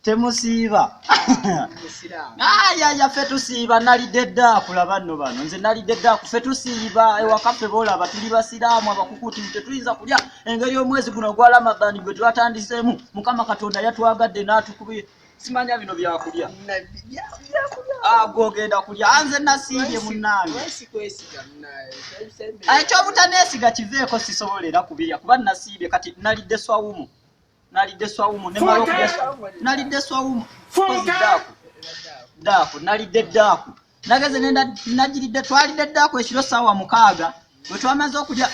temusiiba aya ffe tusiiba nalidde ddaaku laba nno bano nze nalidde ddaaku ffe tusiiba ewaka ffe boolaba tuli basiraamu abakukuti tetuyinza kulya engeri omwezi guno gwa Ramadani gwe twatandiseemu Mukama Katonda yatwagadde n'atukubye simanya bino byakulya gwogenda kulya nze nasiibye munnange ekyobutanesiga kiveeko sisobolera kubirya kuba nasiibye kati nalidde swaumu nalidde swaumu daaku nalidde ddaaku nageze nagiridde twalidde ddaaku ekiro ssaawa 6 bwe twamaze okulya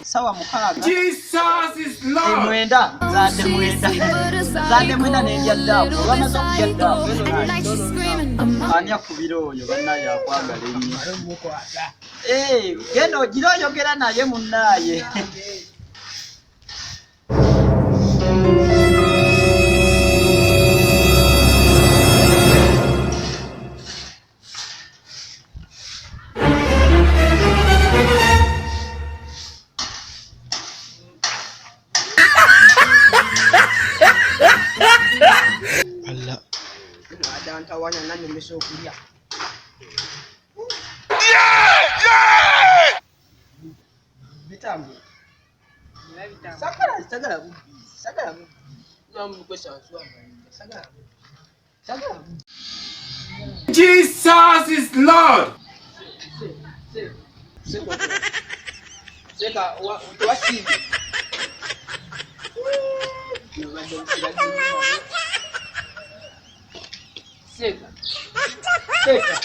ssaawa 6 mwenda zande mwenda n'endya ddaaku olwamaze okulya ddaaku ani akubira oyo bannaye akwagala ennyo genda ogira oyogera naye munnaaye Tawanya nani mesokulia vitambo sagala Jesus is Lord. Seka wasibi Seka